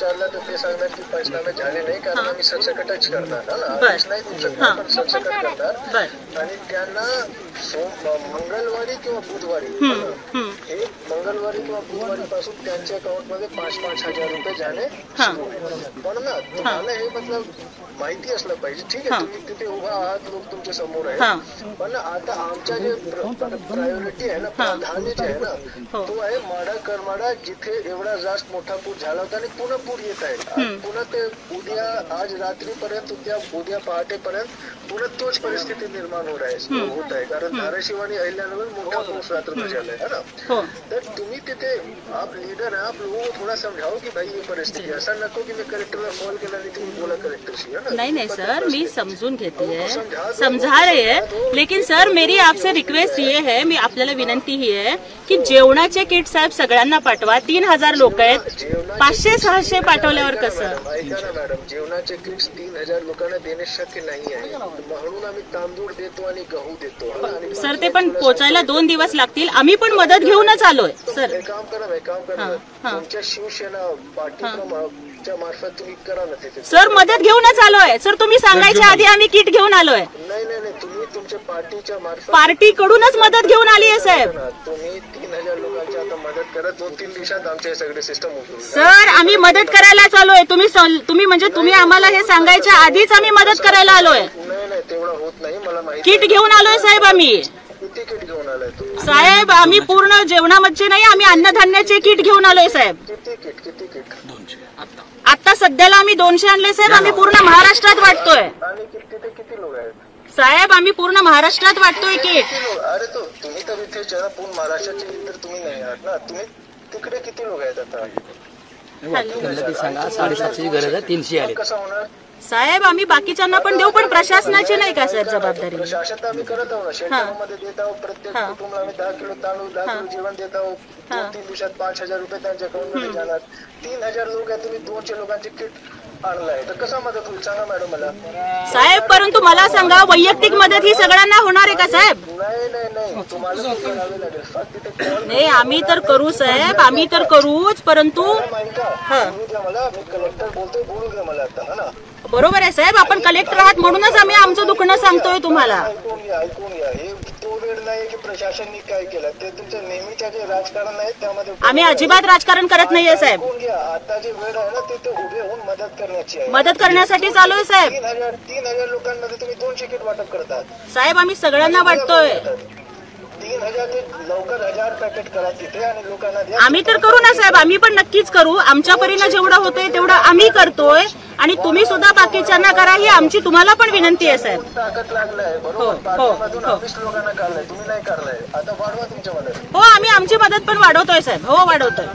विचारलं तर ते सांगणार की पंचनामे झाले नाही कारण आम्ही सरसकटच करणार आदेश नाही देऊ शकणार पण सरसकट करणार आणि त्यांना मंगळवारी किंवा बुधवारी हे मंगळवारी किंवा बुधवारी पासून त्यांच्या अकाउंट मध्ये 5,000 रुपये जाणे सुरू होईल. पण ना तुम्हाला हे मतलब माहिती असलं पाहिजे. ठीक आहे तुम्ही तिथे उभा आहात लोक तुमच्या समोर आहे पण आता आमच्या जे प्रायोरिटी आहे ना प्राधान्य जे आहे ना तो आहे माडा करमाडा जिथे एवढा जास्त मोठा पूर झाला होता आणि पुन्हा पूर येत आहे. पुन्हा ते उद्या आज रात्रीपर्यंत उद्या पहाटेपर्यंत पुन्हा तोच परिस्थिती निर्माण होत आहे कारण धाराशिव आणि अहिल्यानगर मोठा पाऊस रात्र झालाय है ना. तर तुम्ही तिथे आप लीडर आहे आप लोगों को थोड़ा समझाओ की भाई ये परिस्थिती ऐसा नको की मी कलेक्टरला कॉल केला आणि तुम्ही बोला कलेक्टरशी. नहीं सर मी समझून घेती है समझा रहे हैं लेकिन सर मेरी आपसे रिक्वेस्ट ये है मी आपल्याला विनंती ही आहे की जेवणाचे किट साहेब सगळ्यांना पाठवा. 3,000 लोक आहेत 500-600 पाठवल्यावर कसं. ऐका ना मॅडम जेवणाचे किट्स 3,000 लोकांना देणे शक्य नाही आहे म्हणून आम्ही तांदूळ देतो आणि गहू देतो. सर ते पण पोचायला 2 दिवस लागतील. आम्ही पण मदत घेऊनच आलोय सर. एक काम करा तुमच्या शिवसेना पार्टीच्या मार्फत तुम्ही करा ना तिथे. सर मदत घेऊनच आलोय सर. तुम्ही सांगायच्या आधी आम्ही किट घेऊन आलोय. नाही तुम्ही तुमच्या पार्टीच्या मार्फत पार्टीकडूनच मदत घेऊन आली आहे साहेब. तुम्ही 3,000 लोकांची आता मदत करा 2-3 दिवसात आमचे सगळे सिस्टम होईल. सर आम्ही मदत करायला आलोय. तुम्ही म्हणजे तुम्ही आम्हाला हे सांगायच्या आधीच आम्ही मदत करायला आलोय. नाही तेवढं होत नाही मला माहिती. किट घेऊन आलोय साहेब आम्ही. किती किट घेऊन आलाय तुम्ही साहेब. आम्ही पूर्ण जेवणामध्ये नाही आम्ही अन्नधान्याचे किट घेऊन आलोय साहेब. किती किट 200 आता सध्याला आम्ही 200 आणले साहेब. आम्ही पूर्ण महाराष्ट्रात वाटतोय. आणि तिथे किती लोक आहेत साहेब. आम्ही पूर्ण महाराष्ट्रात वाटतोय किट. अरे तो तुम्ही तर इथे पूर्ण महाराष्ट्राचे तर तुम्ही नाही आहात ना. तुम्ही तिकडे किती लोक आहेत आता सांगा. 750ची गरज आहे 300 आले. कसं होणार साहेब. आम्ही बाकीच्यांना पण देऊ पण प्रशासनाची नाही का साहेब जबाबदारी. प्रशासन आम्ही करत आहोत ना. शेतकऱ्यांमध्ये देत आहोत प्रत्येक कुटुंबाला आम्ही 10 किलो तांदूळ 10 किलो जेवण देत आहोत. 2-3 दिवसात 5,000 रुपये त्यांच्या अकाउंटमध्ये जाणार. 3,000 लोक आहेत तुम्ही 200 लोकांचे किट आणलाय तर कसा मदत होईल सांगा मॅडम मला साहेब. परंतु मला सांगा वैयक्तिक मदत ही सगळ्यांना होणार आहे का साहेब. नाही तुम्हाला करावे लागेल. नाही आम्ही तर करू साहेब. आम्ही तर करूच परंतु मला मी कलेक्टर बोलतोय बोलू द्या मला आता ना. बरोबर आहे साहेब. आपण कलेक्टर आहात म्हणूनच आम्ही आमचं दुखणं सांगतोय तुम्हाला. ऐकून घ्या हे तो वेळ नाही की प्रशासनाने काय केलं ते तुमचं नेहमीच्या जे राजकारण आहे त्यामध्ये आम्ही अजिबात राजकारण करत नाहीये साहेब. ऐकून घ्या आता जे वेळ आहे ना ते उभे होऊन मदत करण्याची आहे. मदत करण्यासाठी चालू आहे साहेब. 3,000 लोकांमध्ये तुम्ही 200 किट वाटप करतात साहेब. आम्ही सगळ्यांना वाटतोय. 3,000 ते लवकर 1,000 पॅकेट करा तिथे आणि लोकांना द्या. आम्ही तर करू ना साहेब. आम्ही पण नक्कीच करू. आमच्या परीनं जेवढं होतंय तेवढं आम्ही करतोय आणि तुम्ही सुद्धा बाकीच्यांना करा ही आमची तुम्हाला पण विनंती आहे साहेब. ताकद लागलाय बरोबर. पाठीमधून 20 लोकांना काढलाय तुम्ही नाही काढलाय आता वाढवा तुमच्या मदत. हो आम्ही आमची मदत पण वाढवतोय साहेब. हो वाढवतोय.